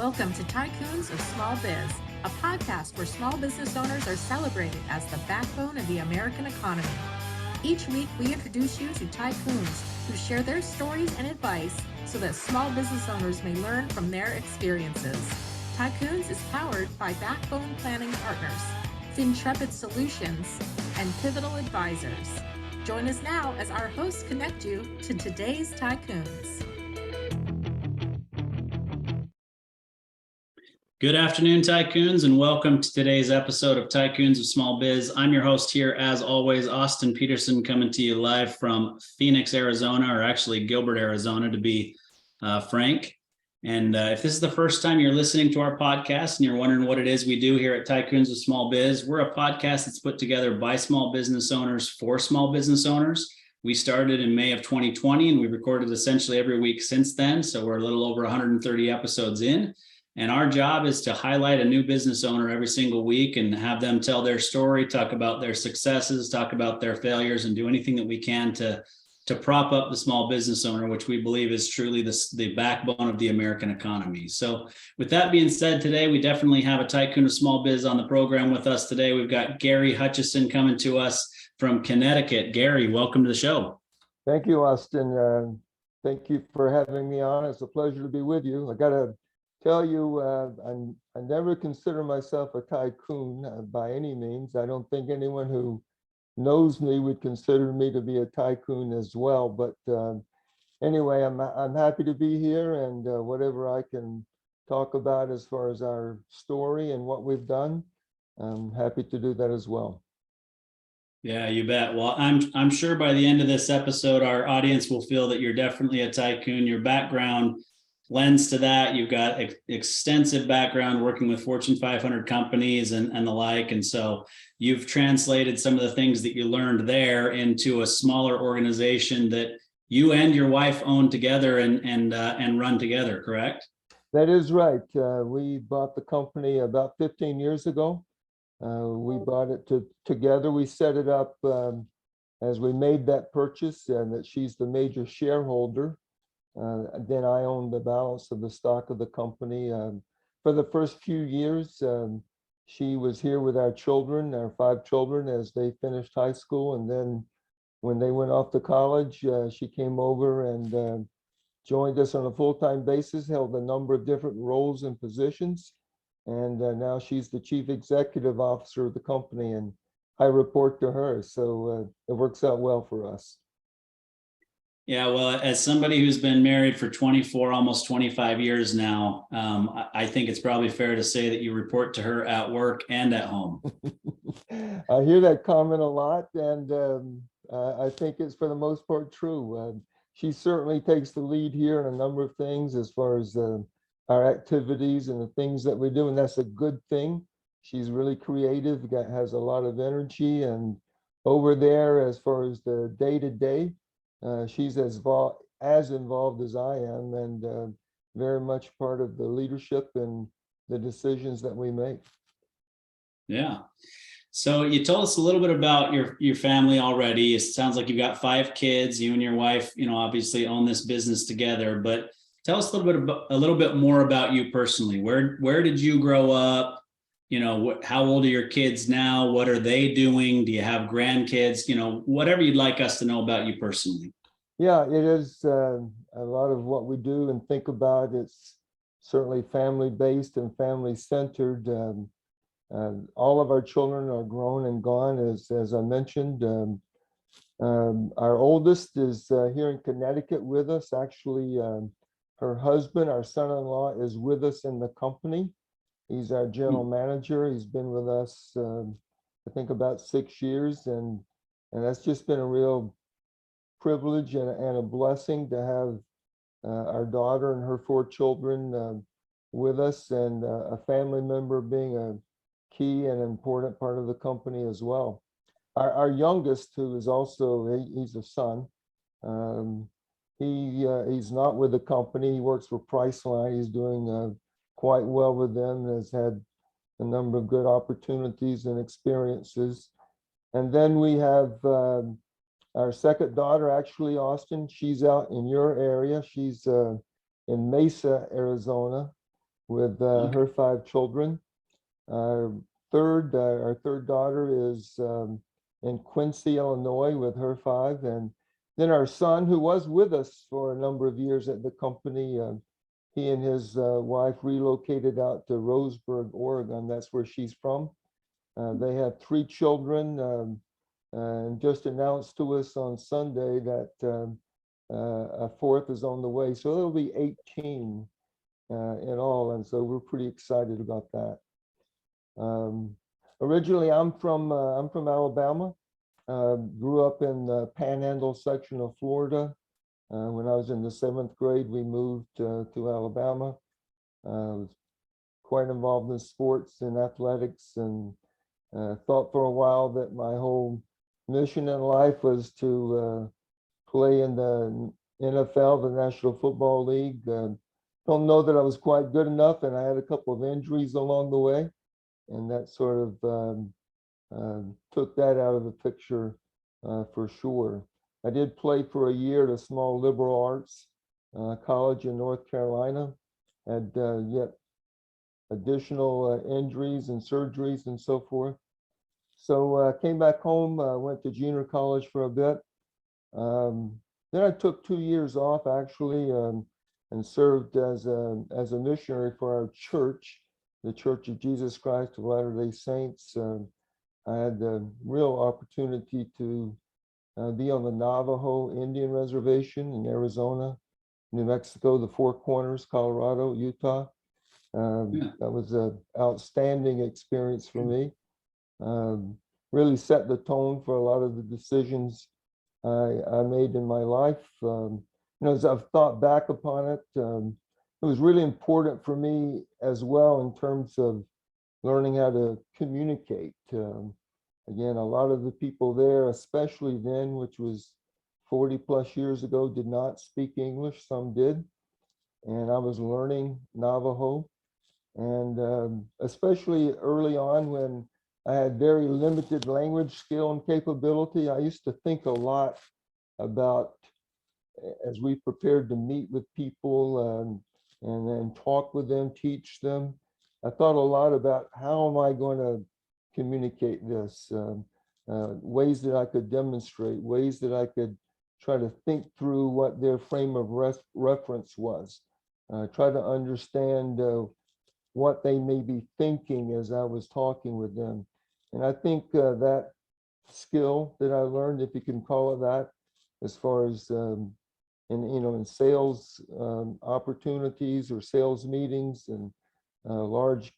Welcome to Tycoons of Small Biz, a podcast where small business owners are celebrated as the backbone of the American economy. Each week, we introduce you to tycoons who share their stories and advice so that small business owners may learn from their experiences. Tycoons is powered by Backbone Planning Partners, FinTrepid Solutions, and Pivotal Advisors. Join us now as our hosts connect you to today's tycoons. Good afternoon, Tycoons, and welcome to today's episode of Tycoons of Small Biz. I'm your host here, as always, Austin Peterson, coming to you live from Phoenix, Arizona, or actually Gilbert, Arizona, to be frank. And if this is the first time you're listening to our podcast and you're wondering what it is we do here at Tycoons of Small Biz, we're a podcast that's put together by small business owners for small business owners. We started in May of 2020, and we recorded essentially every week since then. So we're a little over 130 episodes in. And our job is to highlight a new business owner every single week and have them tell their story, talk about their successes, talk about their failures, and do anything that we can to prop up the small business owner, which we believe is truly the backbone of the American economy. So with that being said, today we definitely have a tycoon of small biz on the program with us today. We've got Gary Hutchison coming to us from Connecticut. Gary, welcome to the show. Thank you, Austin. Thank you for having me on. It's a pleasure to be with you. I got to tell you, I never consider myself a tycoon by any means. I don't think anyone who knows me would consider me to be a tycoon as well. But anyway, I'm happy to be here, and whatever I can talk about as far as our story and what we've done, I'm happy to do that as well. Yeah, you bet. Well, I'm sure by the end of this episode, our audience will feel that you're definitely a tycoon. Your background lends to that. You've got extensive background working with Fortune 500 companies and the like. And so you've translated some of the things that you learned there into a smaller organization that you and your wife own together and run together, correct? That is right. We bought the company about 15 years ago. We bought it together. We set it up as we made that purchase, and that she's the major shareholder. Then I own the balance of the stock of the company. For the first few years, she was here with our children, our 5 children, as they finished high school. And then when they went off to college, she came over and joined us on a full-time basis, held a number of different roles and positions. And now she's the chief executive officer of the company, and I report to her. So it works out well for us. Yeah, well, as somebody who's been married for 24, almost 25 years now, I think it's probably fair to say that you report to her at work and at home. I hear that comment a lot, and I think it's for the most part true. She certainly takes the lead here in a number of things as far as our activities and the things that we do, and that's a good thing. She's really creative, has a lot of energy, and over there, as far as the day-to-day, she's as involved as I am, and very much part of the leadership and the decisions that we make. Yeah. So you told us a little bit about your family already. It sounds like you've got 5 kids. You and your wife, obviously own this business together. But tell us a little bit more about you personally. Where did you grow up? How old are your kids now? What are they doing? Do you have grandkids? Whatever you'd like us to know about you personally. Yeah, it is a lot of what we do and think about. It's certainly family-based and family-centered. All of our children are grown and gone, as I mentioned. Our oldest is here in Connecticut with us. Actually, her husband, our son-in-law, is with us in the company. He's our general manager. He's been with us, I think, about 6 years, and that's just been a real privilege and a blessing to have our daughter and her 4 children with us, and a family member being a key and important part of the company as well. Our youngest, who is also, he's a son, he's not with the company. He works for Priceline. He's doing quite well with them, has had a number of good opportunities and experiences. And then we have our second daughter, actually, Austin. She's out in your area. She's in Mesa, Arizona. with her 5 children. Our third daughter is in Quincy, Illinois, with her 5, and then our son, who was with us for a number of years at the company, he and his wife relocated out to Roseburg, Oregon. That's where she's from. They have 3 children, and just announced to us on Sunday that a 4th is on the way. So there'll be 18 in all, and so we're pretty excited about that. Originally, I'm from Alabama. Grew up in the Panhandle section of Florida. When I was in the 7th grade, we moved to Alabama. Was quite involved in sports and athletics, and thought for a while that my whole mission in life was to play in the NFL, the National Football League. Don't know that I was quite good enough, and I had a couple of injuries along the way, and that sort of took that out of the picture for sure. I did play for a year at a small liberal arts college in North Carolina. Had yet additional injuries and surgeries and so forth. So came back home, went to junior college for a bit. Then I took 2 years off actually, and served as a missionary for our church, the Church of Jesus Christ of Latter-day Saints. I had the real opportunity to be on the Navajo Indian Reservation in Arizona, New Mexico, the Four Corners, Colorado, Utah. That was an outstanding experience for me. Really set the tone for a lot of the decisions I made in my life. As I've thought back upon it, it was really important for me as well in terms of learning how to communicate. Again, a lot of the people there, especially then, which was 40 plus years ago, did not speak English. Some did. And I was learning Navajo. And especially early on when I had very limited language skill and capability, I used to think a lot about, as we prepared to meet with people and then talk with them, teach them, I thought a lot about how am I going to communicate this, ways that I could demonstrate, ways that I could try to think through what their frame of reference was, try to understand what they may be thinking as I was talking with them. And I think that skill that I learned, if you can call it that, as far as in sales opportunities or sales meetings and large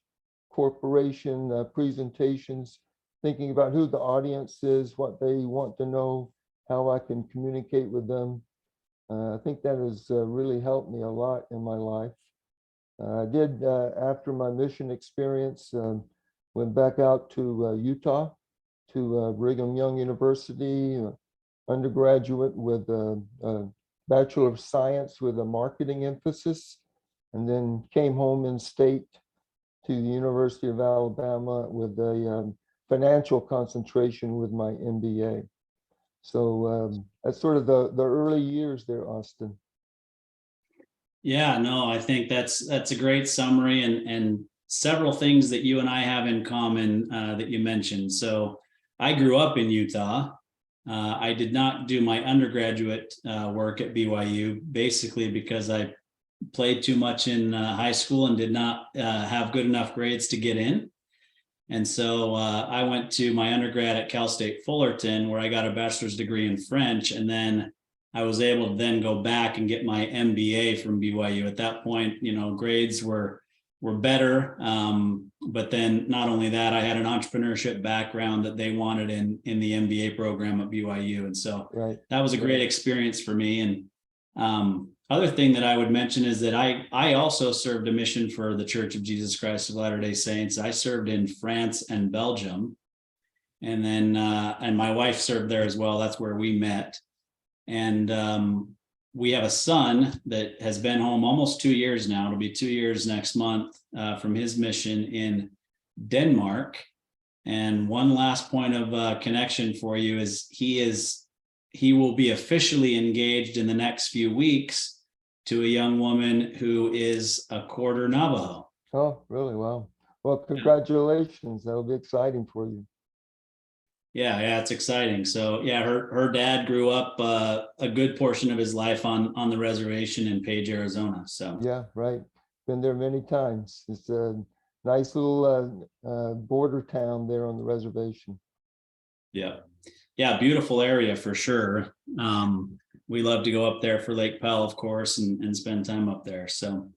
corporation presentations, thinking about who the audience is, what they want to know, how I can communicate with them. I think that has really helped me a lot in my life. I did, after my mission experience, went back out to Utah, to Brigham Young University, undergraduate with a Bachelor of Science with a marketing emphasis, and then came home in state to the University of Alabama with a financial concentration with my MBA. So that's sort of the early years there, Austin. Yeah, no, I think that's a great summary, and several things that you and I have in common that you mentioned. So I grew up in Utah. I did not do my undergraduate work at BYU, basically because I played too much in high school and did not have good enough grades to get in. And so I went to my undergrad at Cal State Fullerton, where I got a bachelor's degree in French. And then I was able to then go back and get my MBA from BYU. At that point, grades were better. But then not only that, I had an entrepreneurship background that they wanted in the MBA program at BYU. And so that was a great experience for me. And other thing that I would mention is that I also served a mission for the Church of Jesus Christ of Latter-day Saints. I served in France and Belgium, and then and my wife served there as well. That's where we met. And we have a son that has been home almost 2 years now. It'll be 2 years next month from his mission in Denmark. And one last point of connection for you is he will be officially engaged in the next few weeks to a young woman who is a quarter Navajo. Oh, really? Wow. Well, congratulations. That'll be exciting for you. Yeah, it's exciting. So yeah, her dad grew up a good portion of his life on the reservation in Page, Arizona. So Yeah, right. Been there many times. It's a nice little border town there on the reservation. yeah, beautiful area for sure. We love to go up there for Lake Powell, of course, and spend time up there. So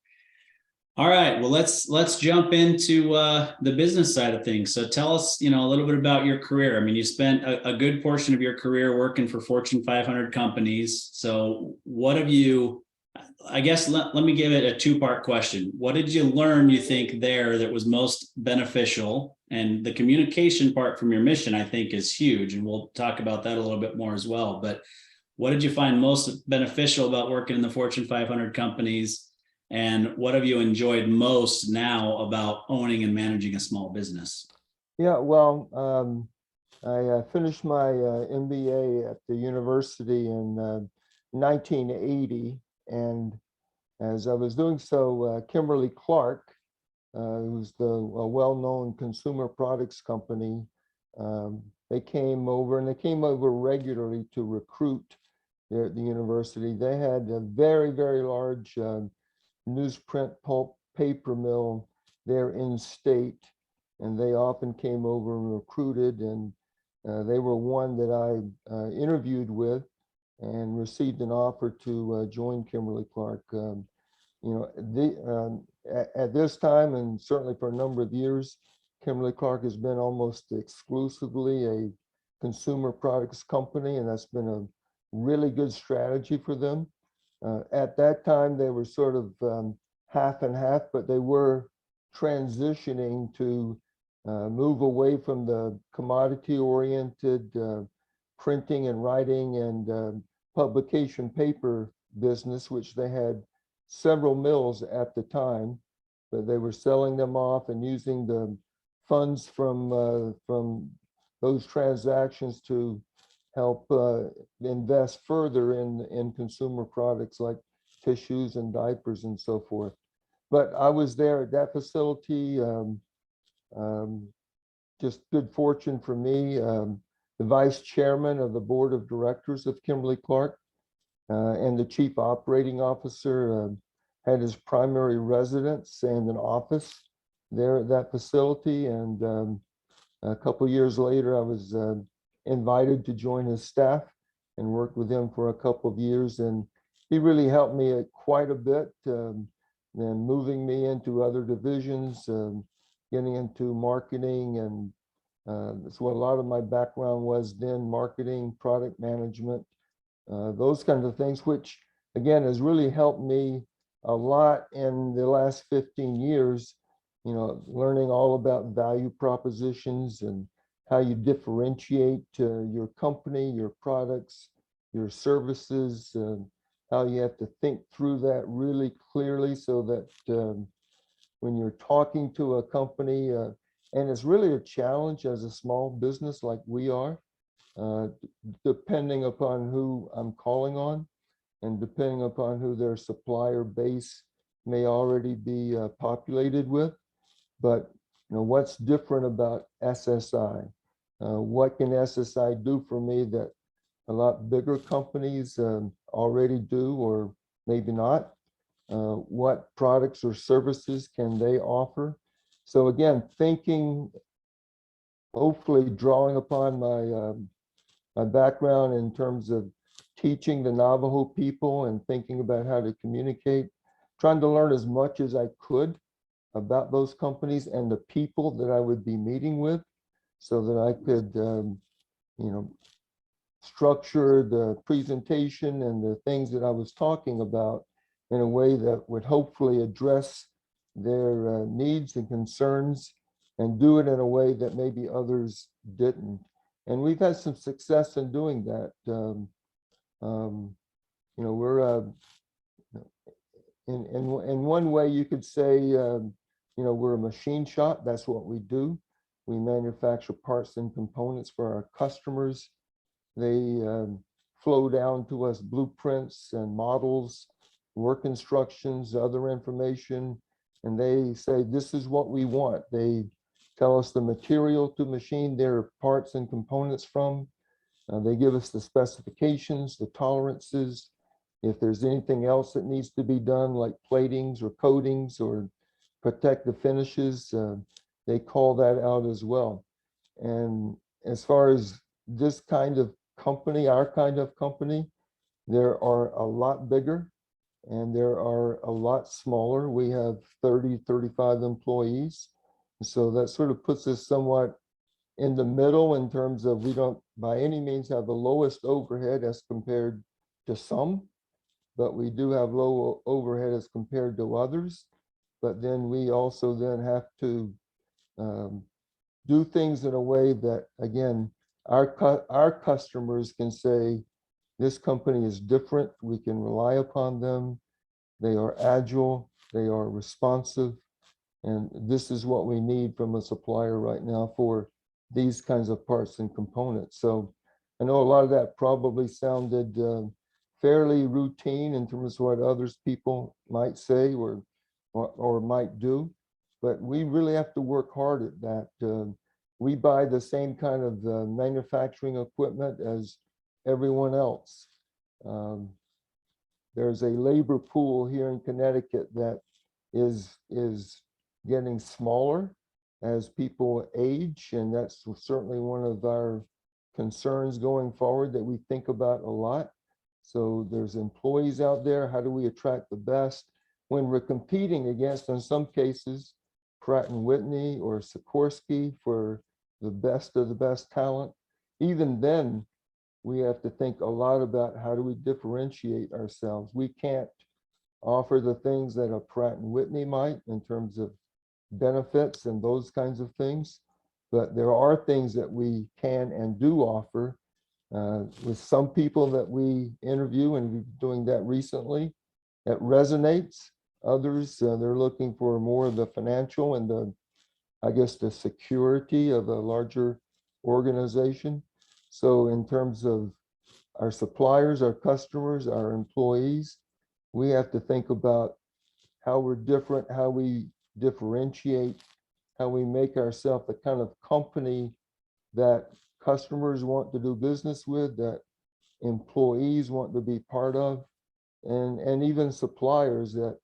all right, well let's jump into the business side of things. So tell us, a little bit about your career. I mean, you spent a good portion of your career working for Fortune 500 companies. So what have you, I guess, let me give it a two-part question. What did you learn, you think, there that was most beneficial? And the communication part from your mission, I think, is huge. And we'll talk about that a little bit more as well. But what did you find most beneficial about working in the Fortune 500 companies? And what have you enjoyed most now about owning and managing a small business? Yeah, well, I finished my MBA at the university in 1980. And as I was doing so, Kimberly Clark, who's a well-known consumer products company, they came over, and they came over regularly to recruit there at the university. They had a very, very large newsprint pulp paper mill there in state, and they often came over and recruited, and they were one that I interviewed with and received an offer to join Kimberly Clark. At this time, and certainly for a number of years, Kimberly Clark has been almost exclusively a consumer products company, and that's been a really good strategy for them. At that time, they were sort of half and half, but they were transitioning to move away from the commodity-oriented printing and writing and publication paper business, which they had several mills at the time, but they were selling them off and using the funds from those transactions to help invest further in consumer products like tissues and diapers and so forth. But I was there at that facility, just good fortune for me. The vice chairman of the board of directors of Kimberly Clark and the chief operating officer had his primary residence and an office there at that facility. And a couple of years later, I was invited to join his staff and work with him for a couple of years. And he really helped me quite a bit, and moving me into other divisions, getting into marketing. And that's what a lot of my background was then, marketing, product management, those kinds of things, which again has really helped me a lot in the last 15 years, learning all about value propositions and how you differentiate your company, your products, your services, how you have to think through that really clearly so that when you're talking to a company, and it's really a challenge as a small business like we are, depending upon who I'm calling on and depending upon who their supplier base may already be populated with. But what's different about SSI? What can SSI do for me that a lot bigger companies already do, or maybe not? What products or services can they offer? So again, thinking, hopefully drawing upon my background in terms of teaching the Navajo people and thinking about how to communicate, trying to learn as much as I could about those companies and the people that I would be meeting with, so that I could, structure the presentation and the things that I was talking about in a way that would hopefully address their needs and concerns, and do it in a way that maybe others didn't. And we've had some success in doing that. We're in one way you could say, we're a machine shop. That's what we do. We manufacture parts and components for our customers. They flow down to us blueprints and models, work instructions, other information, and they say, this is what we want. They tell us the material to machine their parts and components from. They give us the specifications, the tolerances. If there's anything else that needs to be done, like platings or coatings or protect the finishes, they call that out as well. And as far as this kind of company, our kind of company, there are a lot bigger and there are a lot smaller. We have 30, 35 employees. So that sort of puts us somewhat in the middle in terms of, we don't by any means have the lowest overhead as compared to some, but we do have low overhead as compared to others. But then we also then have to do things in a way that, again, our customers can say, this company is different, we can rely upon them, they are agile, they are responsive, and this is what we need from a supplier right now for these kinds of parts and components. So I know a lot of that probably sounded fairly routine in terms of what others people might say or might do, but we really have to work hard at that. We buy the same kind of manufacturing equipment as everyone else. There's a labor pool here in Connecticut that is getting smaller as people age, and that's certainly one of our concerns going forward that we think about a lot. So there's employees out there. How do we attract the best when we're competing against, in some cases, Pratt and Whitney or Sikorsky for the best of the best talent? Even then, we have to think a lot about how do we differentiate ourselves. We can't offer the things that a Pratt and Whitney might in terms of benefits and those kinds of things, but there are things that we can and do offer. With some people that we interview, and we've been doing that recently, that resonates. Others, they're looking for more of the financial and the, I guess, the security of a larger organization. So in terms of our suppliers, our customers, our employees, we have to think about how we're different, how we differentiate, how we make ourselves the kind of company that customers want to do business with, that employees want to be part of, and even suppliers that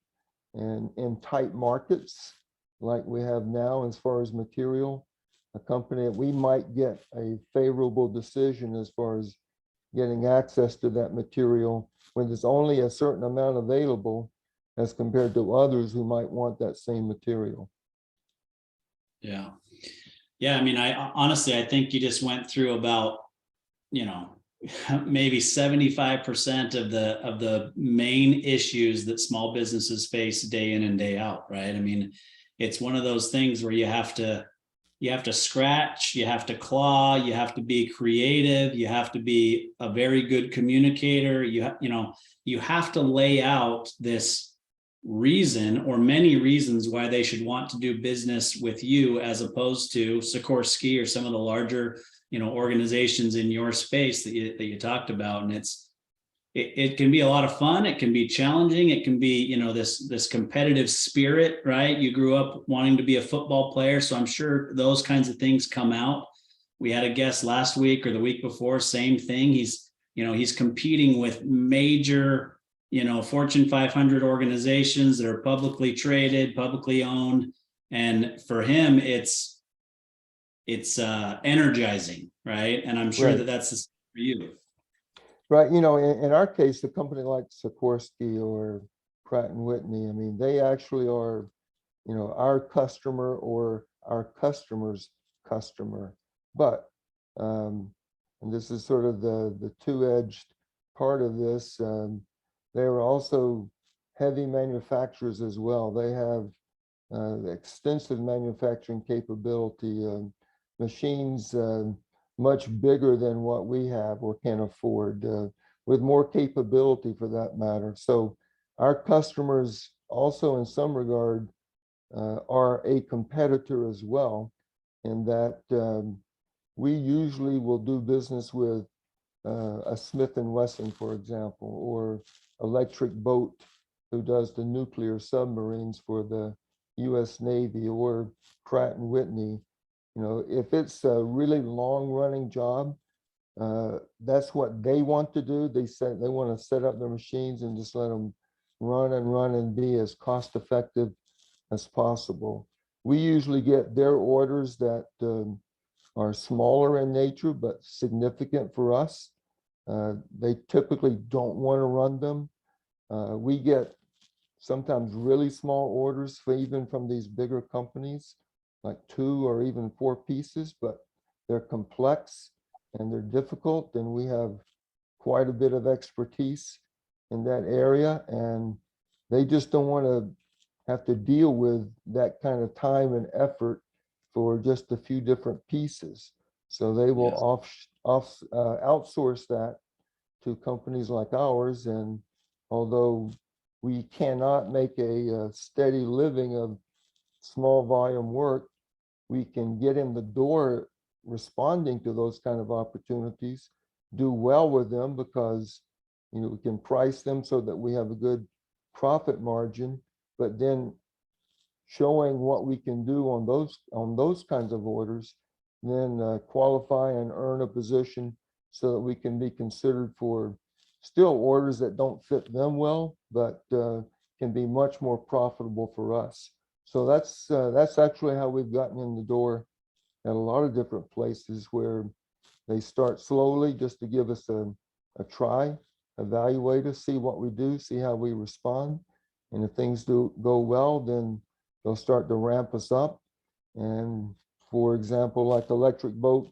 in tight markets like we have now as far as material, a company that we might get a favorable decision as far as getting access to that material when there's only a certain amount available as compared to others who might want that same material. Yeah. Yeah. I mean, honestly, I think you just went through about, maybe 75% of the main issues that small businesses face day in and day out, right? I mean, it's one of those things where you have to scratch, you have to claw, you have to be creative, you have to be a very good communicator. You have to lay out this reason or many reasons why they should want to do business with you as opposed to Sikorsky or some of the larger, organizations in your space that you talked about. And it can be a lot of fun. It can be challenging. It can be, this competitive spirit, right? You grew up wanting to be a football player. So I'm sure those kinds of things come out. We had a guest last week or the week before, same thing. He's competing with major, Fortune 500 organizations that are publicly traded, publicly owned. And for him, it's energizing, right? And I'm sure that that's the same for you. Right. In our case, a company like Sikorsky or Pratt and Whitney, I mean, they actually are, our customer or our customer's customer. But, and this is sort of the two-edged part of this, they are also heavy manufacturers as well. They have extensive manufacturing capability, machines much bigger than what we have or can afford, with more capability for that matter. So our customers also in some regard are a competitor as well, in that we usually will do business with a Smith and Wesson, for example, or Electric Boat, who does the nuclear submarines for the US Navy or Pratt and Whitney, if it's a really long running job, that's what they want to do. They said they want to set up their machines and just let them run and be as cost effective as possible. We usually get their orders that are smaller in nature, but significant for us. They typically don't want to run them. We get sometimes really small orders even from these bigger companies, like 2 or even 4 pieces, but they're complex and they're difficult. And we have quite a bit of expertise in that area. And they just don't want to have to deal with that kind of time and effort for just a few different pieces. So they will outsource that to companies like ours. And although we cannot make a steady living of small volume work, we can get in the door responding to those kind of opportunities, do well with them because we can price them so that we have a good profit margin, but then showing what we can do on those kinds of orders, then qualify and earn a position so that we can be considered for still orders that don't fit them well, but can be much more profitable for us. So that's actually how we've gotten in the door at a lot of different places, where they start slowly just to give us a try, evaluate us, see what we do, see how we respond. And if things do go well, then they'll start to ramp us up. And for example, like Electric Boat,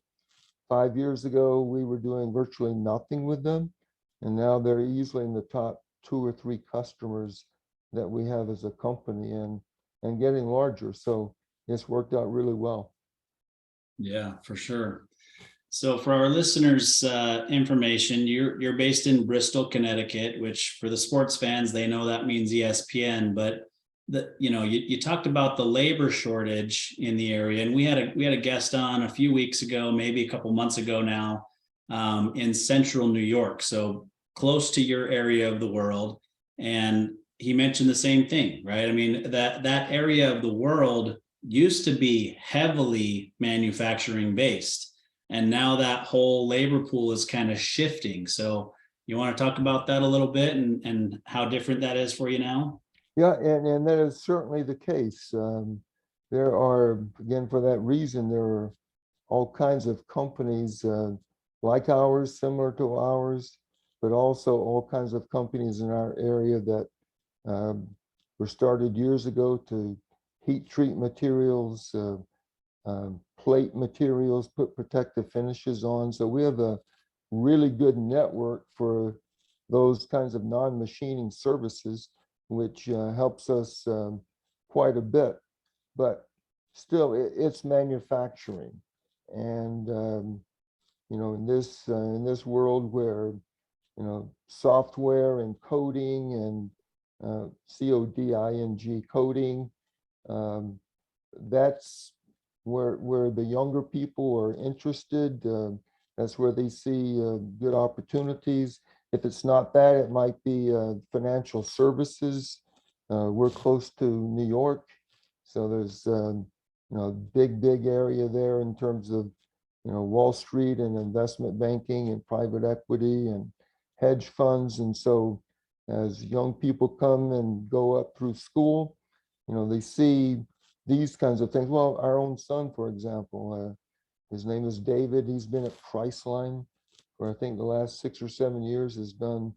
5 years ago, we were doing virtually nothing with them. And now they're easily in the top 2 or 3 customers that we have as a company, and getting larger. So it's worked out really well. Yeah, for sure. So for our listeners' information, you're based in Bristol, Connecticut, which for the sports fans, they know that means ESPN. But you talked about the labor shortage in the area, and we had a guest on a few weeks ago, maybe a couple months ago now, in central New York, so close to your area of the world, and he mentioned the same thing, right? I mean, that area of the world used to be heavily manufacturing based, and now that whole labor pool is kind of shifting. So you want to talk about that a little bit, and how different that is for you now? Yeah, and that is certainly the case. There are, again, for that reason, there are all kinds of companies like ours, similar to ours, but also all kinds of companies in our area that were started years ago to heat treat materials, plate materials, put protective finishes on. So we have a really good network for those kinds of non-machining services, which helps us quite a bit. But still, it's manufacturing. And in this world where software and coding and coding coding, that's where the younger people are interested. That's where they see good opportunities. If it's not that, it might be financial services. We're close to New York, so there's big area there in terms of Wall Street and investment banking and private equity and hedge funds. And so as young people come and go up through school, they see these kinds of things. Well, our own son, for example, his name is David. He's been at Priceline for I think the last 6 or 7 years, has done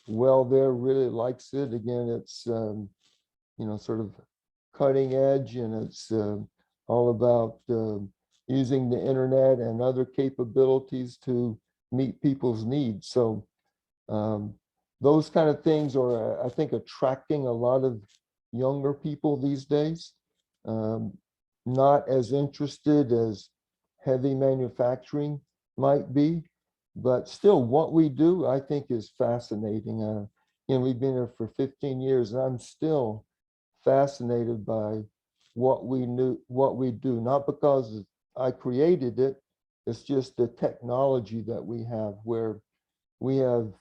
well there, really likes it. Again, it's sort of cutting edge, and it's all about using the internet and other capabilities to meet people's needs. So those kind of things are, I think, attracting a lot of younger people these days. Not as interested as heavy manufacturing might be, but still what we do, I think, is fascinating. We've been here for 15 years, and I'm still fascinated by what we do, not because I created it. It's just the technology that we have, where we have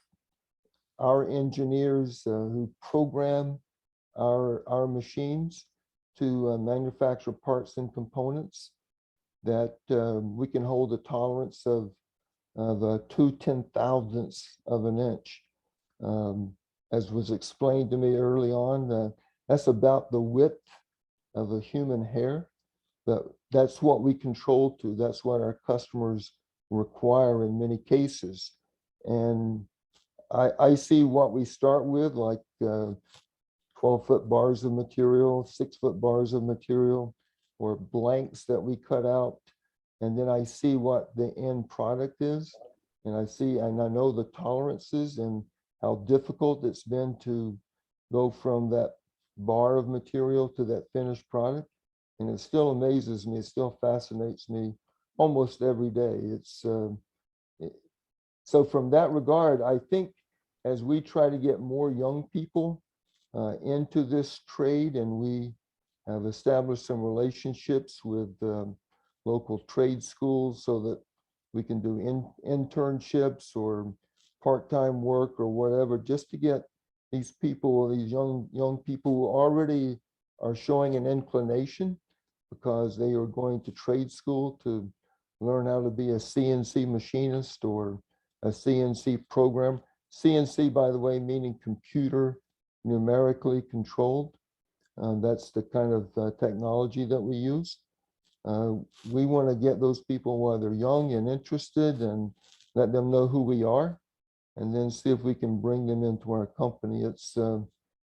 our engineers who program our machines to manufacture parts and components that we can hold a tolerance of 2/10,000ths of an inch. As was explained to me early on, that's about the width of a human hair. But that's what we control to. That's what our customers require in many cases. And I see what we start with, like 12-foot bars of material, 6-foot bars of material, or blanks that we cut out. And then I see what the end product is. And I know the tolerances and how difficult it's been to go from that bar of material to that finished product. And it still amazes me, it still fascinates me almost every day. So from that regard, I think as we try to get more young people into this trade, and we have established some relationships with local trade schools so that we can do internships or part-time work or whatever, just to get these people, these young people who already are showing an inclination because they are going to trade school to learn how to be a CNC machinist or a CNC programmer. CNC, by the way, meaning computer numerically controlled. That's the kind of technology that we use. We want to get those people while they're young and interested and let them know who we are, and then see if we can bring them into our company. It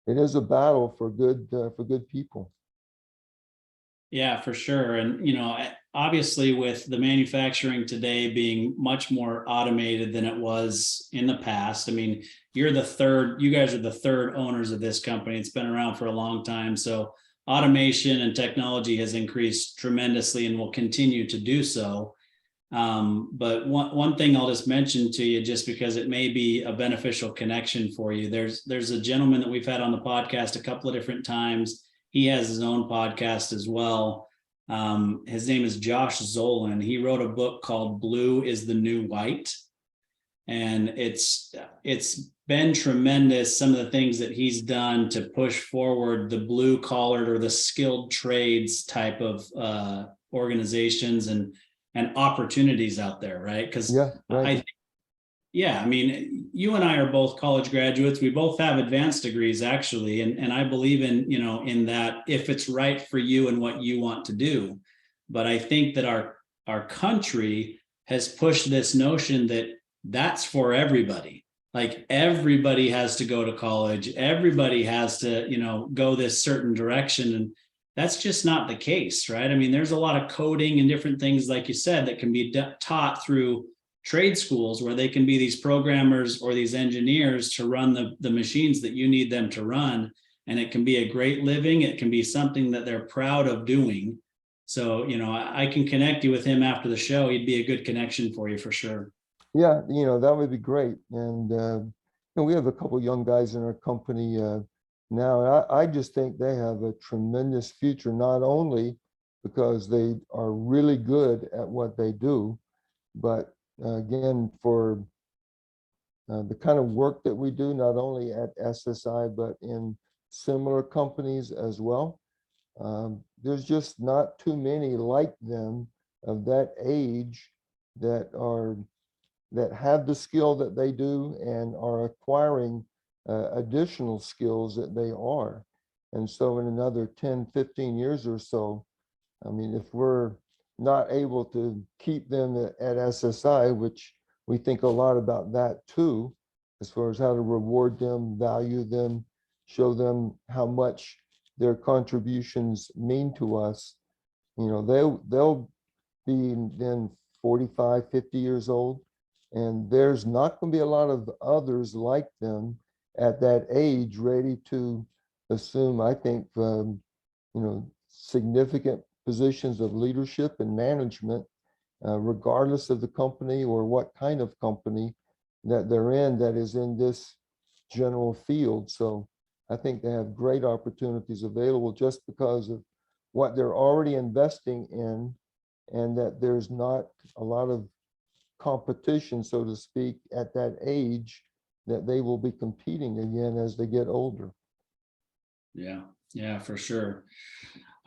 is a battle for good people. Yeah, for sure. And, obviously with the manufacturing today being much more automated than it was in the past. I mean, you guys are the third owners of this company. It's been around for a long time. So automation and technology has increased tremendously and will continue to do so. But one thing I'll just mention to you, just because it may be a beneficial connection for you. There's a gentleman that we've had on the podcast a couple of different times. He has his own podcast as well. His name is Josh Zolan. He wrote a book called Blue is the New White. And it's been tremendous, some of the things that he's done to push forward the blue collared or the skilled trades type of organizations and opportunities out there, right? Because yeah, right. I mean, you and I are both college graduates. We both have advanced degrees, actually. And I believe in that if it's right for you and what you want to do. But I think that our country has pushed this notion that that's for everybody. Like everybody has to go to college. Everybody has to, go this certain direction. And that's just not the case, right? I mean, there's a lot of coding and different things, like you said, that can be taught through trade schools where they can be these programmers or these engineers to run the machines that you need them to run. And it can be a great living. It can be something that they're proud of doing. So, I can connect you with him after the show. He'd be a good connection for you for sure. Yeah, that would be great. And we have a couple young guys in our company now. I just think they have a tremendous future, not only because they are really good at what they do, but again, for the kind of work that we do, not only at SSI, but in similar companies as well. There's just not too many like them of that age that have the skill that they do and are acquiring additional skills that they are. And so in another 10, 15 years or so, I mean, if we're not able to keep them at SSI, which we think a lot about that too, as far as how to reward them, value them, show them how much their contributions mean to us, they'll be then 45, 50 years old. And there's not going to be a lot of others like them at that age ready to assume, I think, significant positions of leadership and management, regardless of the company or what kind of company that they're in that is in this general field. So I think they have great opportunities available just because of what they're already investing in, and that there's not a lot of competition, so to speak, at that age that they will be competing again as they get older. Yeah, for sure.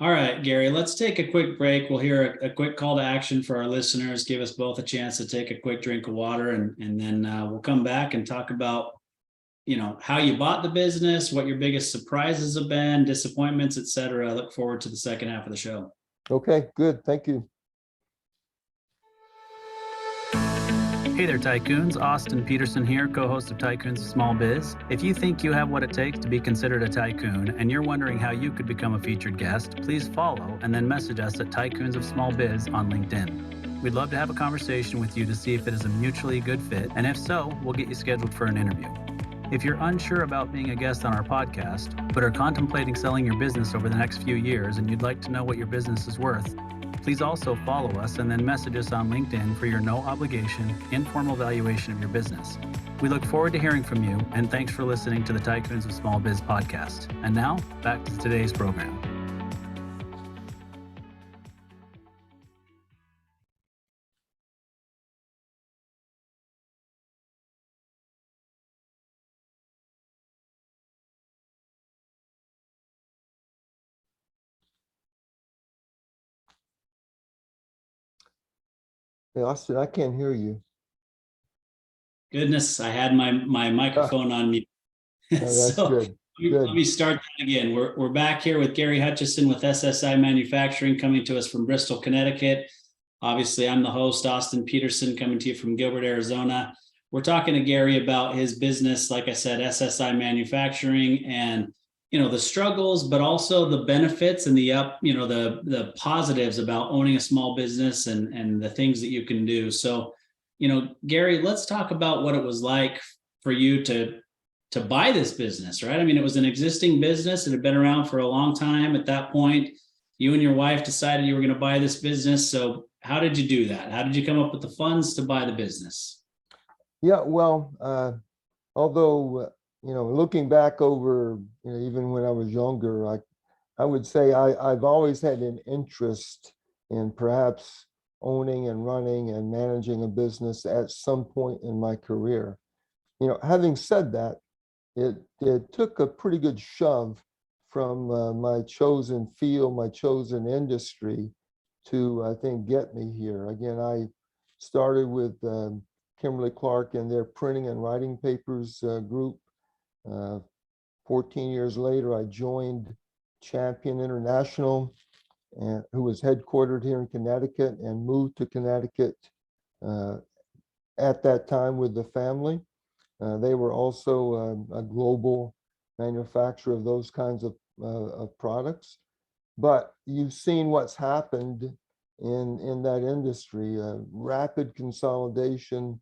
All right, Gary, let's take a quick break. We'll hear a quick call to action for our listeners, give us both a chance to take a quick drink of water, and then we'll come back and talk about, how you bought the business, what your biggest surprises have been, disappointments, et cetera. I look forward to the second half of the show. Okay, good. Thank you. Hey there, Tycoons. Austin Peterson here, co-host of Tycoons of Small Biz. If you think you have what it takes to be considered a tycoon and you're wondering how you could become a featured guest, please follow and then message us at Tycoons of Small Biz on LinkedIn. We'd love to have a conversation with you to see if it is a mutually good fit, and if so, we'll get you scheduled for an interview. If you're unsure about being a guest on our podcast, but are contemplating selling your business over the next few years and you'd like to know what your business is worth, please also follow us and then message us on LinkedIn for your no obligation, informal valuation of your business. We look forward to hearing from you, and thanks for listening to the Tycoons of Small Biz podcast. And now, back to today's program. Hey, Austin, I can't hear you. Goodness, I had my microphone on mute. That's good. Let me start that again. We're back here with Gary Hutchison with SSI Manufacturing, coming to us from Bristol, Connecticut. Obviously, I'm the host, Austin Peterson, coming to you from Gilbert, Arizona. We're talking to Gary about his business, like I said, SSI Manufacturing, and the struggles, but also the benefits and the positives about owning a small business and the things that you can do. So, Gary, let's talk about what it was like for you to buy this business, right? I mean, it was an existing business. It had been around for a long time. At that point, you and your wife decided you were going to buy this business. So how did you do that? How did you come up with the funds to buy the business? Yeah, well, although, looking back over, even when I was younger, I would say I've always had an interest in perhaps owning and running and managing a business at some point in my career. Having said that, it took a pretty good shove from my chosen field, my chosen industry to, I think, get me here. Again, I started with Kimberly-Clark and their printing and writing papers group. 14 years later, I joined Champion International, who was headquartered here in Connecticut, and moved to Connecticut at that time with the family. They were also a global manufacturer of those kinds of products. But you've seen what's happened in that industry, rapid consolidation,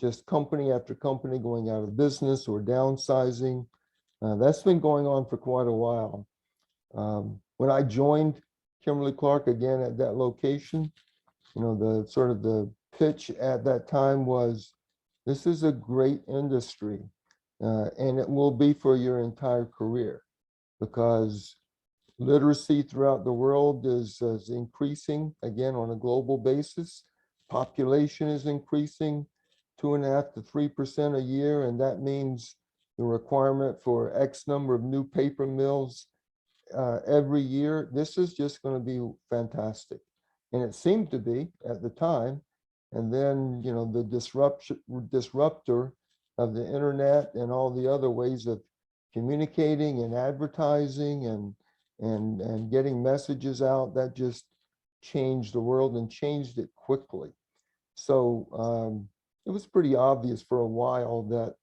just company after company going out of business or downsizing. That's been going on for quite a while. When I joined Kimberly-Clark again at that location, the sort of the pitch at that time was, this is a great industry, and it will be for your entire career, because literacy throughout the world is increasing, again, on a global basis. Population is increasing 2.5% to 3% a year, and that means the requirement for X number of new paper mills every year. This is just going to be fantastic. And it seemed to be at the time. And then, the disruptor of the internet and all the other ways of communicating and advertising and getting messages out, that just changed the world and changed it quickly. So it was pretty obvious for a while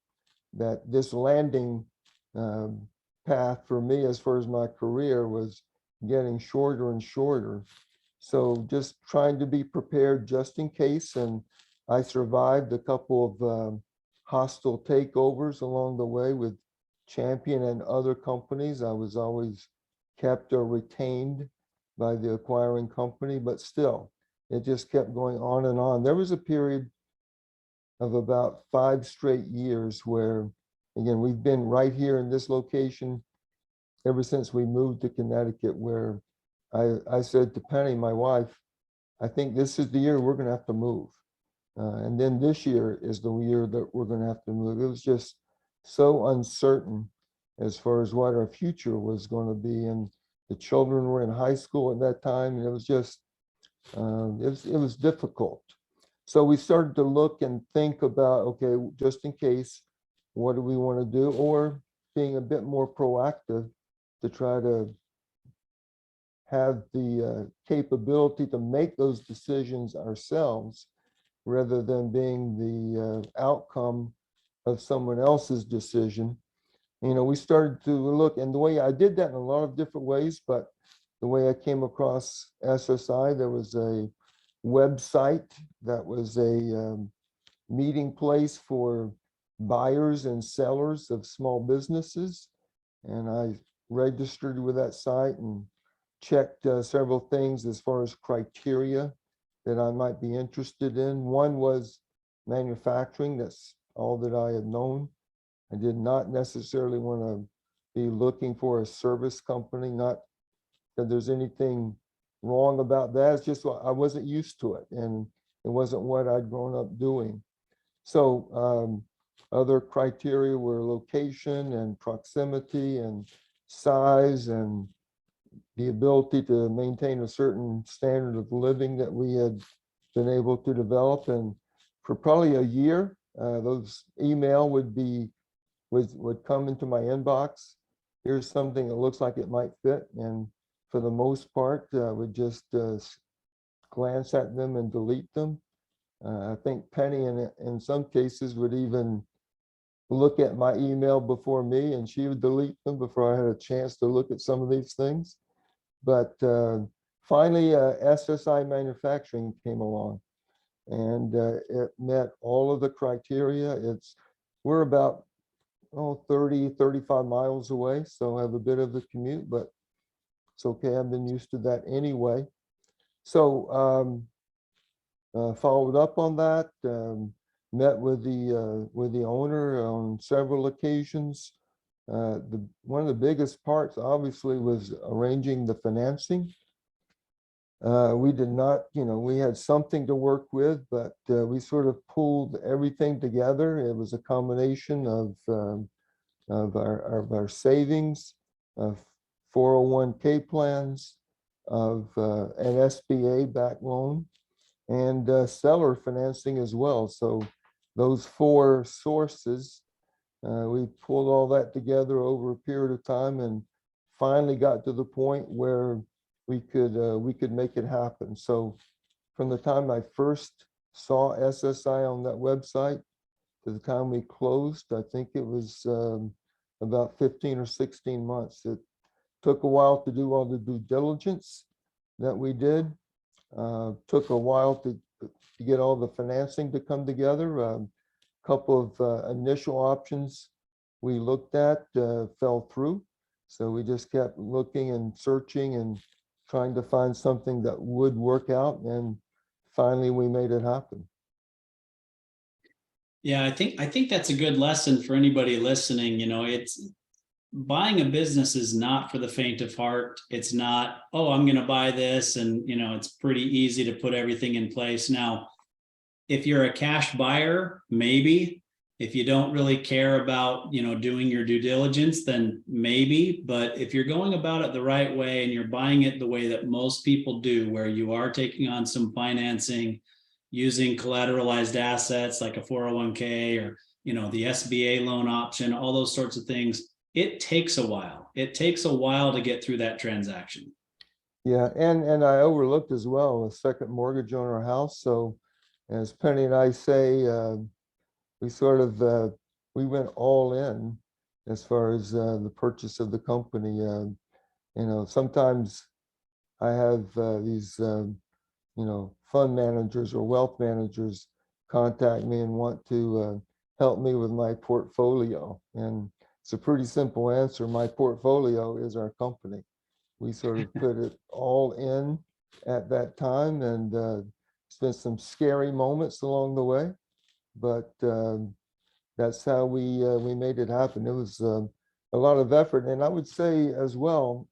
that this landing path for me, as far as my career, was getting shorter and shorter. So just trying to be prepared just in case. And I survived a couple of hostile takeovers along the way with Champion and other companies. I was always kept or retained by the acquiring company, but still, it just kept going on and on. There was a period of about 5 straight years where, again, we've been right here in this location ever since we moved to Connecticut, where I said to Penny, my wife, I think this is the year we're going to have to move. And then this year is the year that we're going to have to move. It was just so uncertain as far as what our future was going to be. And The children were in high school at that time, and it was just, it was difficult. So we started to look and think about, okay, just in case, what do we want to do? Or being a bit more proactive to try to have the capability to make those decisions ourselves rather than being the outcome of someone else's decision. We started to look, and the way I did that in a lot of different ways, but the way I came across SSI, there was a website that was a meeting place for buyers and sellers of small businesses. And I registered with that site and checked several things as far as criteria that I might be interested in. One was manufacturing. That's all that I had known. I did not necessarily want to be looking for a service company. Not that there's anything wrong about that. It's just I wasn't used to it, and it wasn't what I'd grown up doing. So other criteria were location and proximity and size and the ability to maintain a certain standard of living that we had been able to develop. And for probably a year, those email would come into my inbox. Here's something that looks like it might fit. And for the most part, I would just glance at them and delete them. I think Penny in some cases would even look at my email before me, and she would delete them before I had a chance to look at some of these things. But finally, SSI Manufacturing came along, and it met all of the criteria. We're about 30, 35 miles away, so I have a bit of a commute, but it's okay. I've been used to that anyway. So followed up on that, met with the owner on several occasions. One of the biggest parts, obviously, was arranging the financing. We did not, we had something to work with, but we sort of pulled everything together. It was a combination of our savings, of 401k plans, of an SBA-backed loan, and seller financing as well. So those four sources, we pulled all that together over a period of time and finally got to the point where we could make it happen. So from the time I first saw SSI on that website to the time we closed, I think it was about 15 or 16 months. It took a while to do all the due diligence that we did. Took a while to get all the financing to come together. A couple of initial options we looked at fell through. So we just kept looking and searching and trying to find something that would work out. And finally, we made it happen. Yeah, I think that's a good lesson for anybody listening. It's buying a business is not for the faint of heart. It's not, oh, I'm going to buy this, and it's pretty easy to put everything in place. Now, if you're a cash buyer, maybe. If you don't really care about doing your due diligence, then maybe. But if you're going about it the right way and you're buying it the way that most people do, where you are taking on some financing, using collateralized assets like a 401k or the SBA loan option, all those sorts of things, it takes a while. It takes a while to get through that transaction. Yeah, and I overlooked as well a second mortgage on our house. So as Penny and I say, we sort of we went all in as far as the purchase of the company. Sometimes I have these fund managers or wealth managers contact me and want to help me with my portfolio, and it's a pretty simple answer. My portfolio is our company. We sort of put it all in at that time, and it's been some scary moments along the way, but that's how we made it happen. It was a lot of effort, and I would say as well,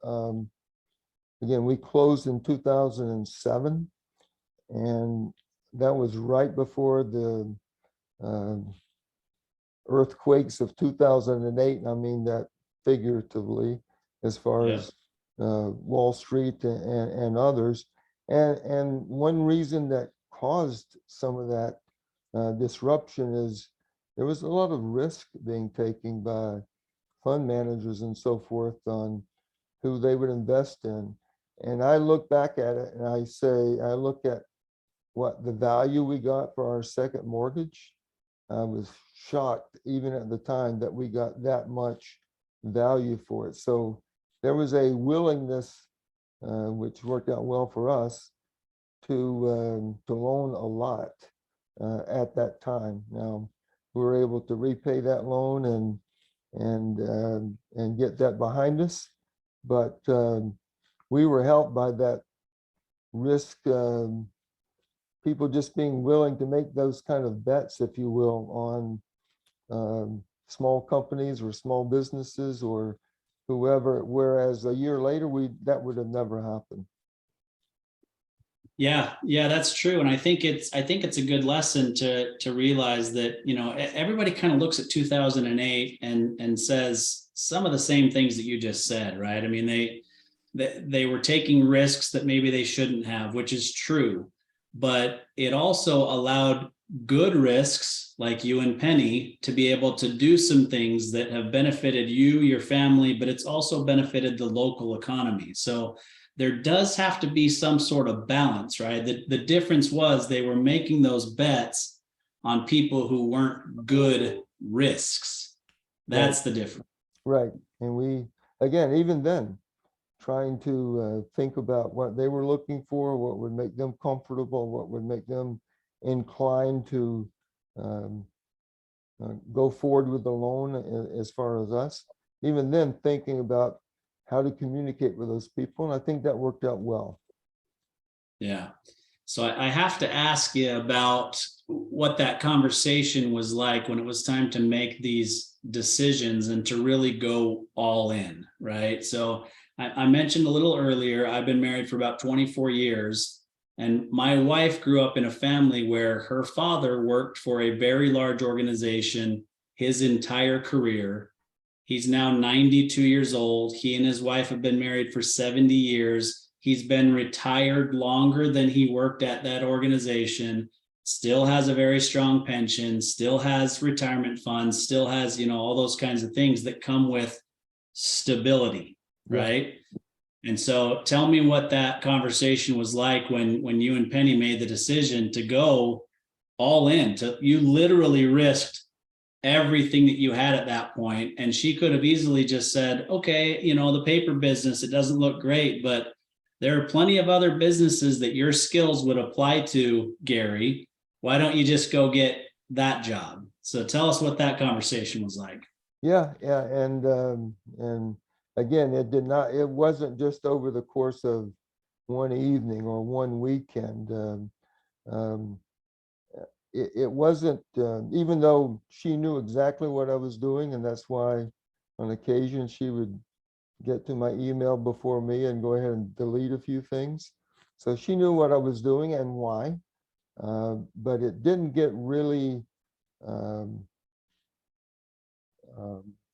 again, we closed in 2007, and that was right before the earthquakes of 2008. I mean that figuratively, as far as Wall Street and others. And one reason that caused some of that disruption is there was a lot of risk being taken by fund managers and so forth on who they would invest in. And I look back at it and I say, I look at what the value we got for our second mortgage. I was shocked even at the time that we got that much value for it. So there was a willingness, which worked out well for us, to loan a lot at that time. Now we were able to repay that loan and get that behind us, but we were helped by that risk. People just being willing to make those kind of bets, if you will, on small companies or small businesses or whoever. Whereas a year later, that would have never happened. Yeah, that's true. And I think it's a good lesson to realize that, everybody kind of looks at 2008 and says some of the same things that you just said, right? I mean, they were taking risks that maybe they shouldn't have, which is true. But it also allowed good risks like you and Penny to be able to do some things that have benefited you, your family, but it's also benefited the local economy. So there does have to be some sort of balance, right? The difference was they were making those bets on people who weren't good risks. That's the difference. Right. And we, again, even then, trying to think about what they were looking for, what would make them comfortable, what would make them inclined to go forward with the loan as far as us. Even then, thinking about how to communicate with those people. And I think that worked out well. Yeah. So I have to ask you about what that conversation was like when it was time to make these decisions and to really go all in, right? So I mentioned a little earlier, I've been married for about 24 years, and my wife grew up in a family where her father worked for a very large organization his entire career. He's now 92 years old. He and his wife have been married for 70 years. He's been retired longer than he worked at that organization, still has a very strong pension, still has retirement funds, still has, all those kinds of things that come with stability, right? And so tell me what that conversation was like when you and Penny made the decision to go all in. You literally risked everything that you had at that point. And she could have easily just said, okay, the paper business, it doesn't look great, but there are plenty of other businesses that your skills would apply to, Gary. Why don't you just go get that job? So tell us what that conversation was like. Yeah. And again, it wasn't just over the course of one evening or one weekend. It wasn't, even though she knew exactly what I was doing, and that's why on occasion she would get to my email before me and go ahead and delete a few things. So she knew what I was doing and why, but it didn't get really, and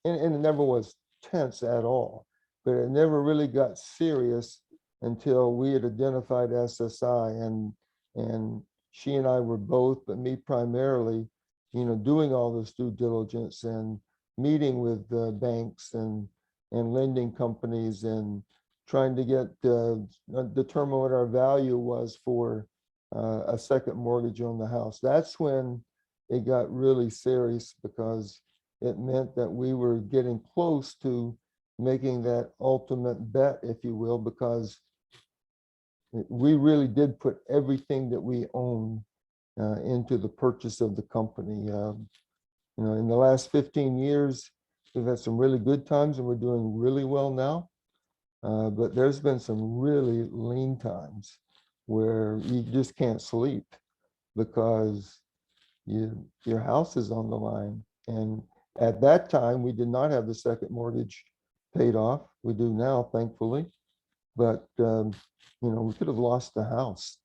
it never was tense at all, but it never really got serious until we had identified SSI, and she and I were both, but me primarily, doing all this due diligence and meeting with banks and lending companies and trying to determine what our value was for a second mortgage on the house. That's when it got really serious, because it meant that we were getting close to making that ultimate bet, if you will, because we really did put everything that we own into the purchase of the company. In the last 15 years, we've had some really good times and we're doing really well now. But there's been some really lean times where you just can't sleep because your house is on the line. And at that time, we did not have the second mortgage paid off. We do now, thankfully. But we could have lost the house.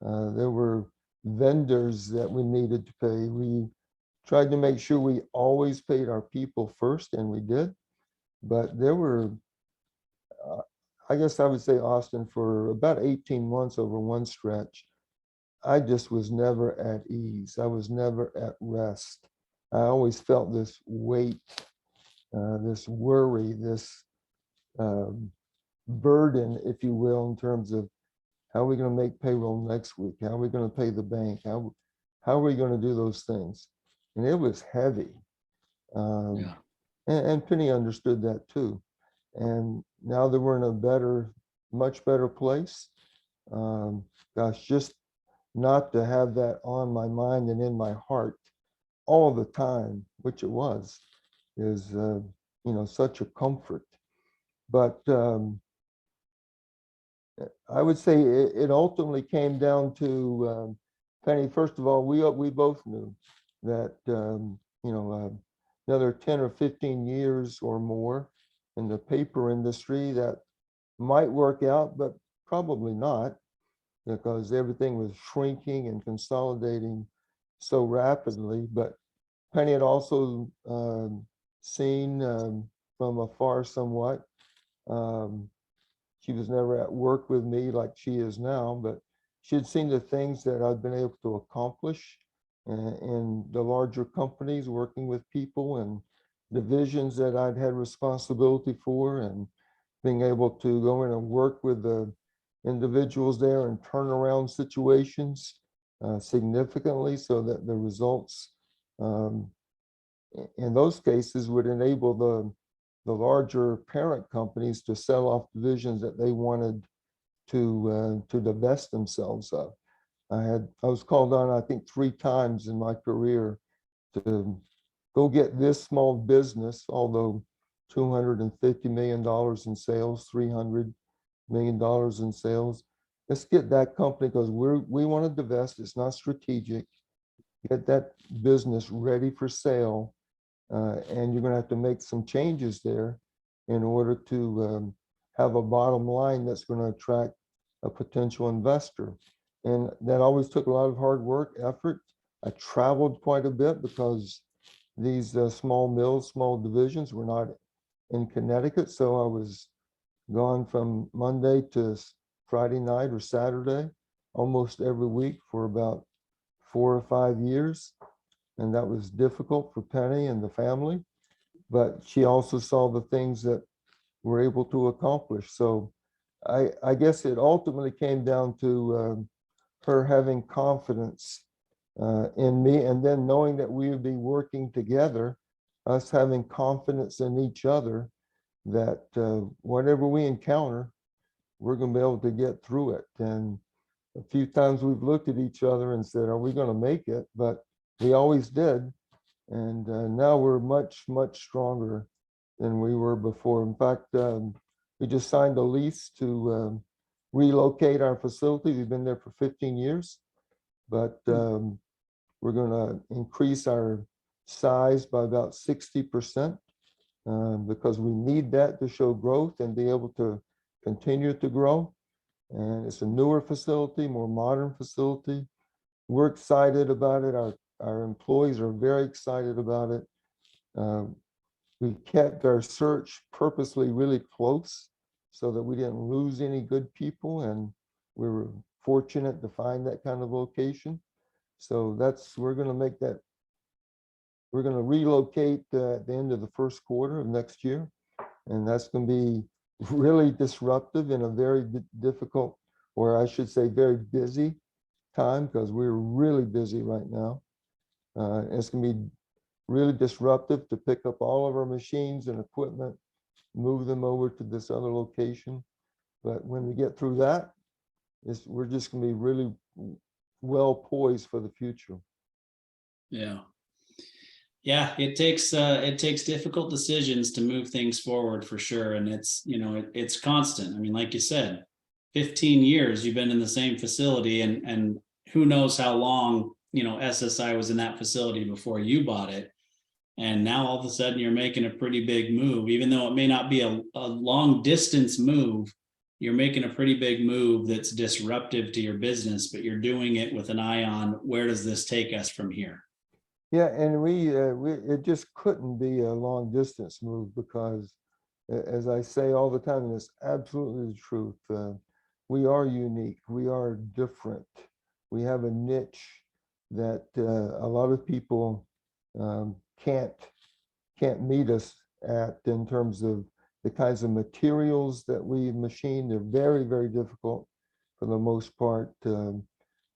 There were vendors that we needed to pay. We tried to make sure we always paid our people first, and we did. But there were, I guess I would say, Austin, for about 18 months over one stretch, I just was never at ease. I was never at rest. I always felt this weight, this worry, this burden, if you will, in terms of how are we going to make payroll next week? How are we going to pay the bank? How are we going to do those things? And it was heavy. Yeah. And Penny understood that too. And now that we're in a much better place, gosh, just not to have that on my mind and in my heart all the time, which it was, is such a comfort. But I would say it ultimately came down to Penny. First of all, we both knew that another 10 or 15 years or more in the paper industry, that might work out, but probably not, because everything was shrinking and consolidating so rapidly. But Penny had also seen from afar somewhat. She was never at work with me like she is now, but she had seen the things that I've been able to accomplish in the larger companies, working with people, and divisions that I'd had responsibility for, and being able to go in and work with the individuals there and turn around situations significantly, so that the results in those cases would enable the larger parent companies to sell off divisions that they wanted to divest themselves of. I was called on, I think, 3 times in my career to go get this small business, although $250 million in sales, $300 million in sales. Let's get that company, because we want to divest. It's not strategic. Get that business ready for sale, and you're going to have to make some changes there in order to have a bottom line that's going to attract a potential investor. And that always took a lot of hard work, effort. I traveled quite a bit because these small mills, small divisions were not in Connecticut. So I was gone from Monday to Friday night or Saturday, almost every week for about 4 or 5 years. And that was difficult for Penny and the family, but she also saw the things that we're able to accomplish. So I guess it ultimately came down to her having confidence in me, and then knowing that we would be working together, us having confidence in each other, that whatever we encounter, we're going to be able to get through it. And a few times we've looked at each other and said, are we going to make it? But we always did. And now we're much, much stronger than we were before. In fact, we just signed a lease to relocate our facility. We've been there for 15 years, but we're going to increase our size by about 60% because we need that to show growth and be able to continue to grow. And it's a newer facility, more modern facility. We're excited about it. Our employees are very excited about it. We kept our search purposely really close so that we didn't lose any good people, and we were fortunate to find that kind of location. So we're going to relocate at the end of the first quarter of next year, and that's going to be really disruptive in a very difficult, or I should say very busy time, because we're really busy right now. It's going to be really disruptive to pick up all of our machines and equipment, move them over to this other location. But when we get through that, we're just going to be really well poised for the future. Yeah. Yeah, it takes difficult decisions to move things forward, for sure. And it's constant. I mean, like you said, 15 years you've been in the same facility, and who knows how long, SSI was in that facility before you bought it. And now all of a sudden you're making a pretty big move, even though it may not be a long distance move. You're making a pretty big move that's disruptive to your business, but you're doing it with an eye on where does this take us from here? Yeah, and it just couldn't be a long distance move, because as I say all the time, and it's absolutely the truth. We are unique. We are different. We have a niche that a lot of people um, can't meet us at in terms of the kinds of materials that we machine. They're very, very difficult for the most part.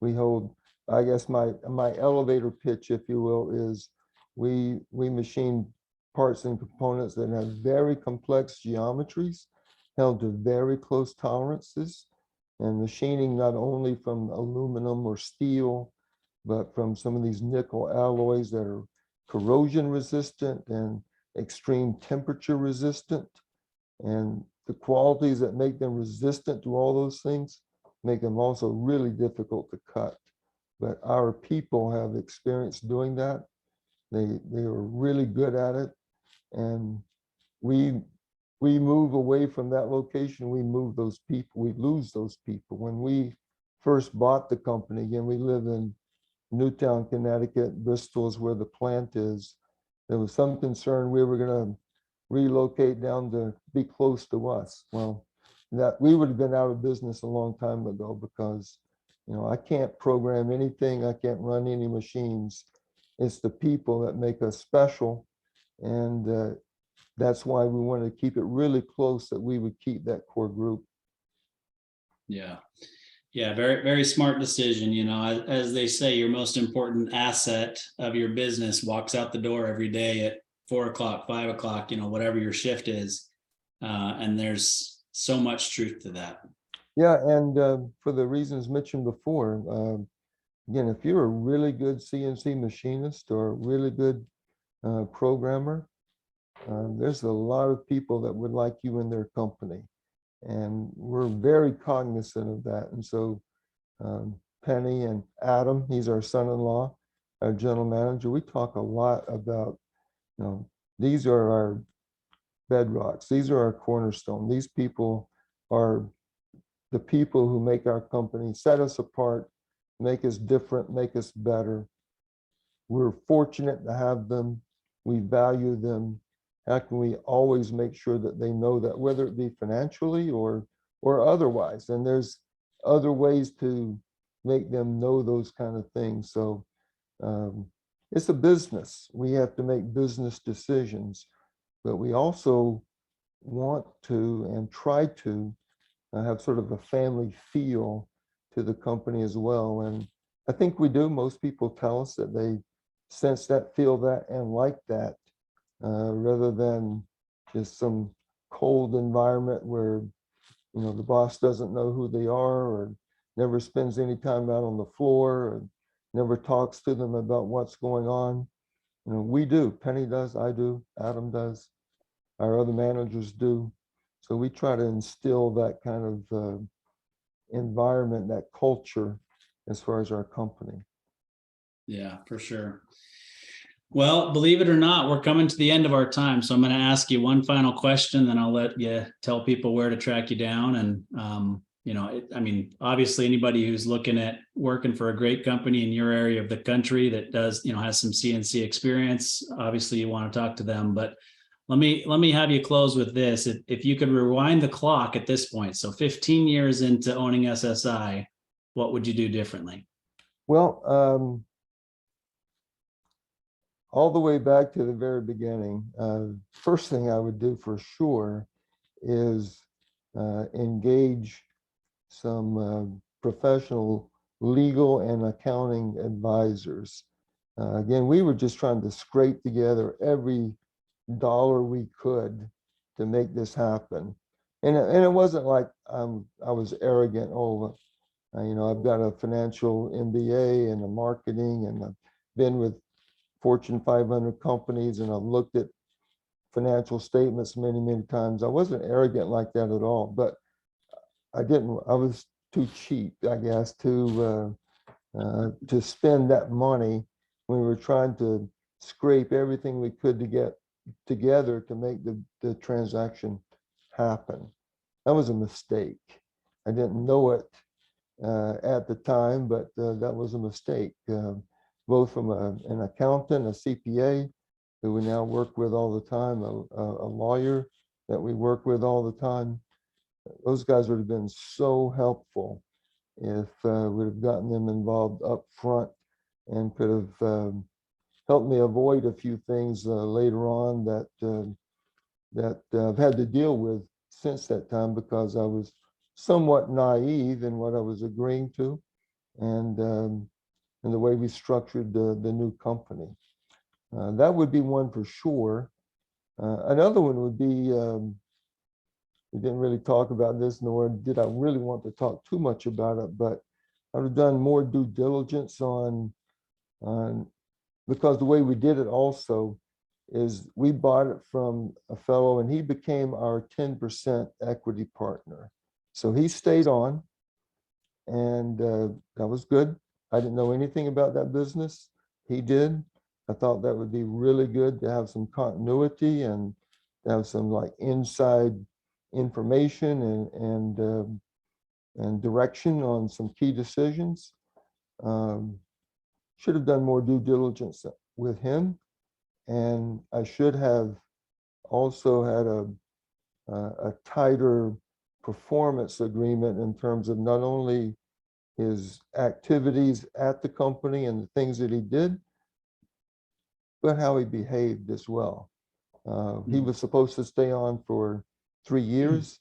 We hold, I guess my elevator pitch, if you will, is we machine parts and components that have very complex geometries held to very close tolerances, and machining not only from aluminum or steel, but from some of these nickel alloys that are corrosion resistant and extreme temperature resistant. And the qualities that make them resistant to all those things make them also really difficult to cut. But our people have experience doing that. They are really good at it. And we move away from that location, we move those people, we lose those people. When we first bought the company, again, we live in Newtown, Connecticut. Bristol is where the plant is. There was some concern we were going to relocate down to be close to us. Well, that we would have been out of business a long time ago, because I can't program anything, I can't run any machines. It's the people that make us special, and that's why we wanted to keep it really close, that we would keep that core group. Yeah. Yeah, very, very smart decision. As they say, your most important asset of your business walks out the door every day at 4 o'clock, 5 o'clock, whatever your shift is. And there's so much truth to that. Yeah, and for the reasons mentioned before, again, if you're a really good CNC machinist or a really good programmer, there's a lot of people that would like you in their company. And we're very cognizant of that. And so Penny and Adam, he's our son-in-law, our general manager, we talk a lot about, these are our bedrocks. These are our cornerstone. These people are the people who make our company, set us apart, make us different, make us better. We're fortunate to have them. We value them. How can we always make sure that they know that, whether it be financially or otherwise? And there's other ways to make them know those kind of things. So it's a business. We have to make business decisions, but we also want to and try to have sort of a family feel to the company as well. And I think we do. Most people tell us that they sense that, feel that, and like that, rather than just some cold environment where, the boss doesn't know who they are, or never spends any time out on the floor, or never talks to them about what's going on. We do. Penny does, I do, Adam does, our other managers do. So we try to instill that kind of environment, that culture, as far as our company. Yeah, for sure. Well, believe it or not, we're coming to the end of our time. So I'm going to ask you one final question, then I'll let you tell people where to track you down. And, obviously anybody who's looking at working for a great company in your area of the country that does, has some CNC experience, obviously you want to talk to them. But let me have you close with this. If you could rewind the clock at this point, so 15 years into owning SSI, what would you do differently? Well, all the way back to the very beginning, first thing I would do for sure is engage some professional legal and accounting advisors. Again, we were just trying to scrape together every dollar we could to make this happen. And it wasn't like I was arrogant. I've got a financial MBA and a marketing, and I've been with Fortune 500 companies, and I've looked at financial statements many, many times. I wasn't arrogant like that at all, but I was too cheap, I guess, to spend that money when we were trying to scrape everything we could to get together to make the transaction happen. That was a mistake. I didn't know it at the time, but that was a mistake. Both from an accountant, a CPA, who we now work with all the time, a lawyer, that we work with all the time. Those guys would have been so helpful if we'd have gotten them involved up front and could have helped me avoid a few things later on that I've had to deal with since that time, because I was somewhat naive in what I was agreeing to, and the way we structured the new company. That would be one for sure. Another one would be, we didn't really talk about this, nor did I really want to talk too much about it, but I would have done more due diligence on because the way we did it also is we bought it from a fellow and he became our 10% equity partner. So he stayed on, and that was good. I didn't know anything about that business. He did. I thought that would be really good to have some continuity and to have some like inside information and direction on some key decisions. Should have done more due diligence with him, and I should have also had a tighter performance agreement in terms of not only his activities at the company and the things that he did, but how he behaved as well. He was supposed to stay on for 3 years.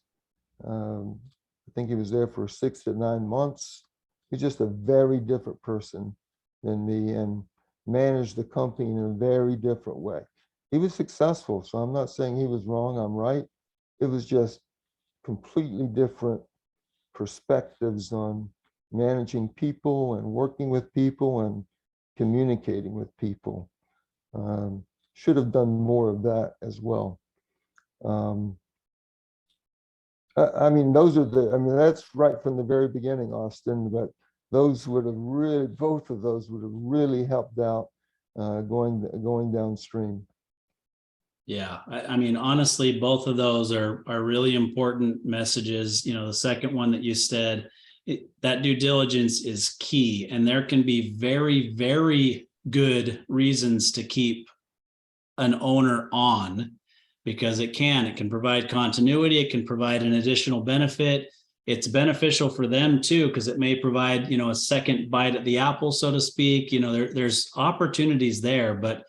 I think he was there for 6 to 9 months. He's just a very different person than me and managed the company in a very different way. He was successful, so I'm not saying he was wrong, I'm right. It was just completely different perspectives on managing people and working with people and communicating with people. Should have done more of that as well. I mean, that's right from the very beginning, Austin, but those would have really, both of those would have really helped out going downstream. Yeah, I mean, honestly, both of those are really important messages. The second one that you said, that due diligence is key, and there can be very, very good reasons to keep an owner on, because it can provide continuity, it can provide an additional benefit. It's beneficial for them too, because it may provide, a second bite at the apple, so to speak. There's opportunities there, but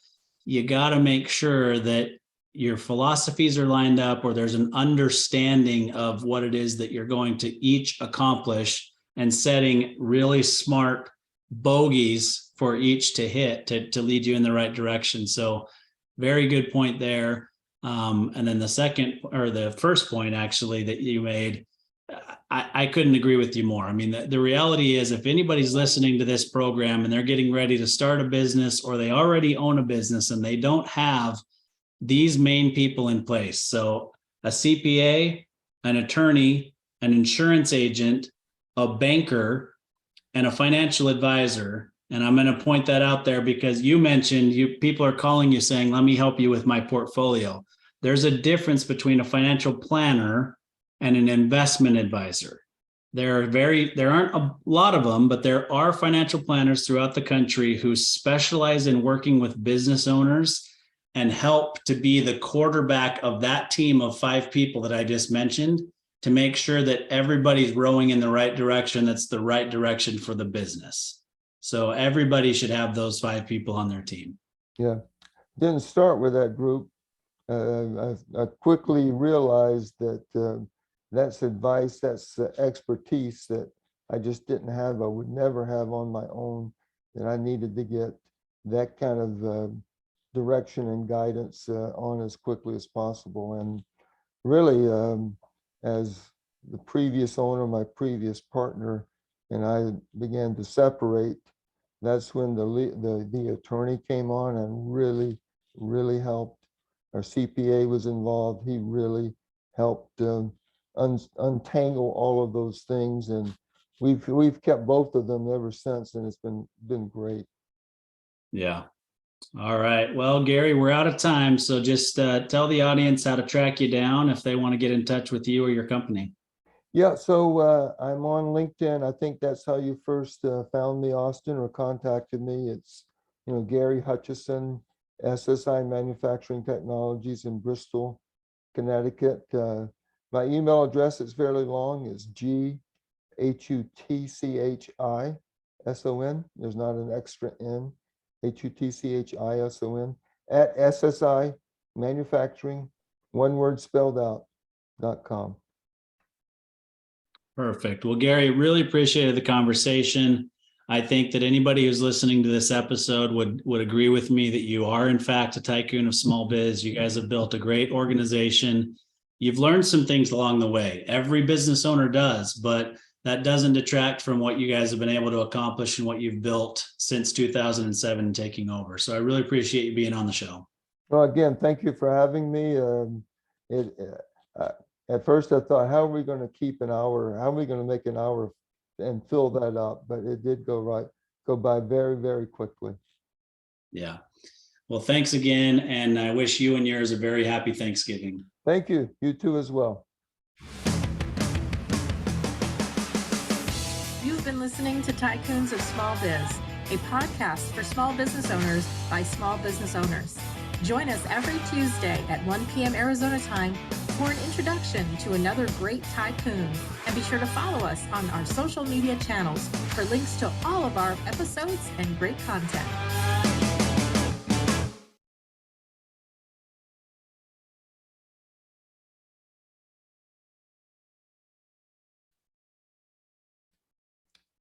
you got to make sure that your philosophies are lined up, or there's an understanding of what it is that you're going to each accomplish, and setting really smart bogeys for each to hit to lead you in the right direction. So very good point there. And then the second, or the first point actually that you made, I couldn't agree with you more. I mean, the reality is, if anybody's listening to this program and they're getting ready to start a business, or they already own a business and they don't have these main people in place, so a CPA, an attorney, an insurance agent, a banker, and a financial advisor. And I'm going to point that out there because you mentioned people are calling you saying, let me help you with my portfolio. There's a difference between a financial planner and an investment advisor. There aren't a lot of them, but there are financial planners throughout the country who specialize in working with business owners and help to be the quarterback of that team of 5 people that I just mentioned, to make sure that everybody's rowing in the right direction. That's the right direction for the business. So everybody should have those 5 people on their team. Yeah, didn't start with that group. I quickly realized that that's advice, that's expertise that I just didn't have, I would never have on my own, that I needed to get that kind of direction and guidance on as quickly as possible. And really, as the previous owner, my previous partner, and I began to separate, that's when the attorney came on and really helped. Our CPA was involved. He really helped untangle all of those things, and we've kept both of them ever since, and it's been great. Yeah. All right. Well, Gary, we're out of time, so just tell the audience how to track you down if they want to get in touch with you or your company. Yeah, so I'm on LinkedIn. I think that's how you first found me, Austin, or contacted me. It's Gary Hutchison, SSI Manufacturing Technologies in Bristol, Connecticut. My email address is fairly long, is GHUTCHISON. There's not an extra N. HUTCHISON at SSI Manufacturing, one word spelled out, .com. Perfect. Well, Gary, really appreciated the conversation. I think that anybody who's listening to this episode would agree with me that you are, in fact, a tycoon of small biz. You guys have built a great organization. You've learned some things along the way. Every business owner does, but that doesn't detract from what you guys have been able to accomplish and what you've built since 2007 taking over. So I really appreciate you being on the show. Well, again, thank you for having me. At first I thought, how are we going to keep an hour? How are we going to make an hour and fill that up? But it did go by very, very quickly. Yeah. Well, thanks again. And I wish you and yours a very happy Thanksgiving. Thank you. You too as well. You've been listening to Tycoons of Small Biz, a podcast for small business owners by small business owners. Join us every Tuesday at 1 p.m. Arizona time for an introduction to another great tycoon. And be sure to follow us on our social media channels for links to all of our episodes and great content.